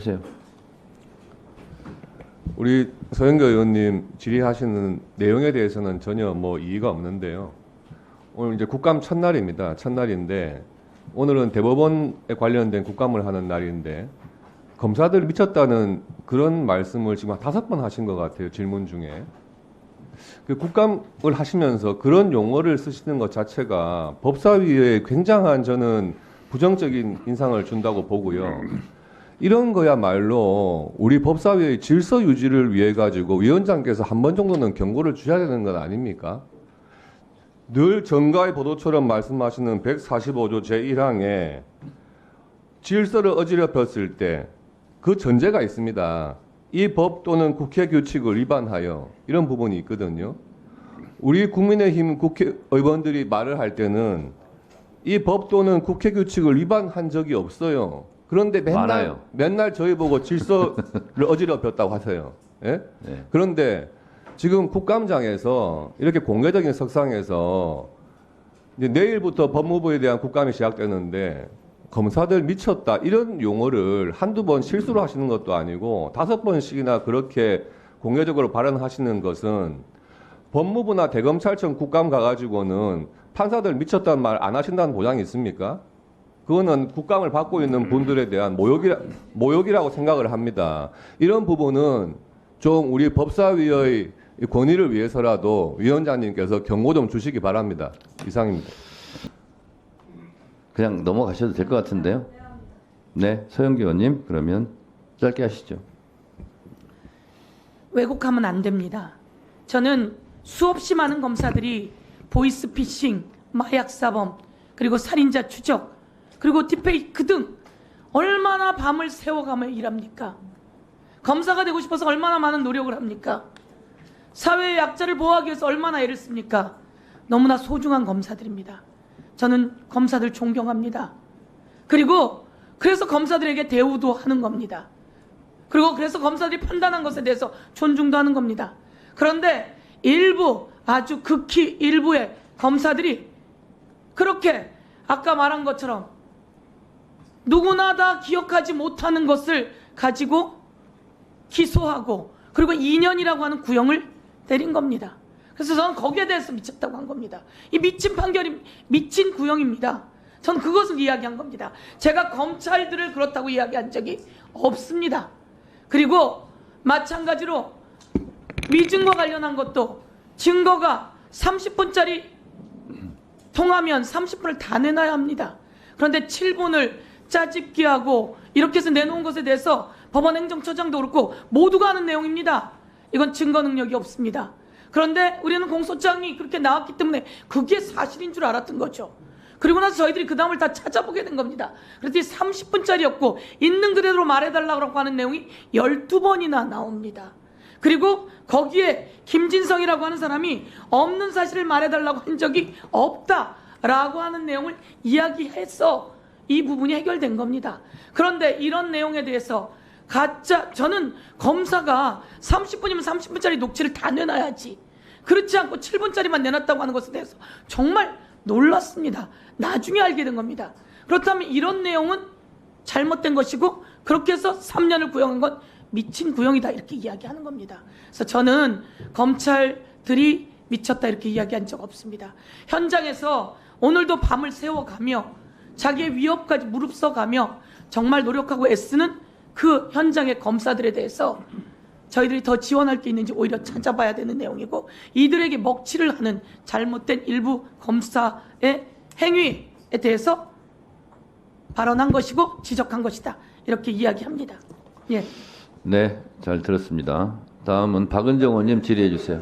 주세요. 우리 서영교 의원님 질의하시는 내용에 대해서는 전혀 이의가 없는데요. 오늘 이제 국감 첫날입니다. 첫날인데 오늘은 대법원에 관련된 국감을 하는 날인데 검사들 미쳤다는 그런 말씀을 지금 한 5번 하신 것 같아요. 질문 중에. 그 국감을 하시면서 그런 용어를 쓰시는 것 자체가 법사위에 굉장한 저는 부정적인 인상을 준다고 보고요. 이런 거야말로 우리 법사위의 질서 유지를 위해 가지고 위원장께서 한 번 정도는 경고를 주셔야 되는 건 아닙니까? 늘 정가의 보도처럼 말씀하시는 145조 제1항에 질서를 어지럽혔을 때 그 전제가 있습니다. 이 법 또는 국회 규칙을 위반하여 이런 부분이 있거든요. 우리 국민의힘 국회의원들이 말을 할 때는 이 법 또는 국회 규칙을 위반한 적이 없어요. 그런데 맨날 저희 보고 질서를 어지럽혔다고 하세요. 예? 네. 그런데 지금 국감장에서 이렇게 공개적인 석상에서 이제 내일부터 법무부에 대한 국감이 시작되는데 검사들 미쳤다 이런 용어를 한두 번 실수로 하시는 것도 아니고 5번씩이나 그렇게 공개적으로 발언하시는 것은 법무부나 대검찰청 국감 가가지고는 판사들 미쳤다는 말 안 하신다는 보장이 있습니까? 그거는 국감을 받고 있는 분들에 대한 모욕이라고 생각을 합니다. 이런 부분은 좀 우리 법사위의 권위를 위해서라도 위원장님께서 경고 좀 주시기 바랍니다. 이상입니다. 그냥 넘어가셔도 될 것 같은데요. 네, 서영교 의원님 그러면 짧게 하시죠. 왜곡하면 안 됩니다. 저는 수없이 많은 검사들이 보이스피싱, 마약사범, 그리고 살인자 추적, 그리고 딥페이크 등 얼마나 밤을 새워가며 일합니까? 검사가 되고 싶어서 얼마나 많은 노력을 합니까? 사회의 약자를 보호하기 위해서 얼마나 애를 씁니까? 너무나 소중한 검사들입니다. 저는 검사들 존경합니다. 그리고 그래서 검사들에게 대우도 하는 겁니다. 그리고 그래서 검사들이 판단한 것에 대해서 존중도 하는 겁니다. 그런데 일부, 아주 극히 일부의 검사들이 그렇게 아까 말한 것처럼 누구나 다 기억하지 못하는 것을 가지고 기소하고 그리고 2년이라고 하는 구형을 때린 겁니다. 그래서 저는 거기에 대해서 미쳤다고 한 겁니다. 이 미친 판결이 미친 구형입니다. 저는 그것을 이야기한 겁니다. 제가 검찰들을 그렇다고 이야기한 적이 없습니다. 그리고 마찬가지로 위증과 관련한 것도 증거가 30분짜리 통하면 30분을 다 내놔야 합니다. 그런데 7분을 짜집기 하고 이렇게 해서 내놓은 것에 대해서 법원 행정처장도 그렇고 모두가 아는 내용입니다. 이건 증거 능력이 없습니다. 그런데 우리는 공소장이 그렇게 나왔기 때문에 그게 사실인 줄 알았던 거죠. 그리고 나서 저희들이 그 다음을 다 찾아보게 된 겁니다. 그래서 30분짜리였고 있는 그대로 말해달라고 하는 내용이 12번이나 나옵니다. 그리고 거기에 김진성이라고 하는 사람이 없는 사실을 말해달라고 한 적이 없다라고 하는 내용을 이야기해서 이 부분이 해결된 겁니다. 그런데 이런 내용에 대해서 저는 검사가 30분이면 30분짜리 녹취를 다 내놔야지. 그렇지 않고 7분짜리만 내놨다고 하는 것에 대해서 정말 놀랐습니다. 나중에 알게 된 겁니다. 그렇다면 이런 내용은 잘못된 것이고 그렇게 해서 3년을 구형한 건 미친 구형이다 이렇게 이야기하는 겁니다. 그래서 저는 검찰들이 미쳤다 이렇게 이야기한 적 없습니다. 현장에서 오늘도 밤을 새워가며 자기의 위협까지 무릅써가며 정말 노력하고 애쓰는 그 현장의 검사들에 대해서 저희들이 더 지원할 게 있는지 오히려 찾아봐야 되는 내용이고 이들에게 먹칠을 하는 잘못된 일부 검사의 행위에 대해서 발언한 것이고 지적한 것이다 이렇게 이야기합니다. 예. 네, 잘 들었습니다. 다음은 박은정 의원님 질의해 주세요.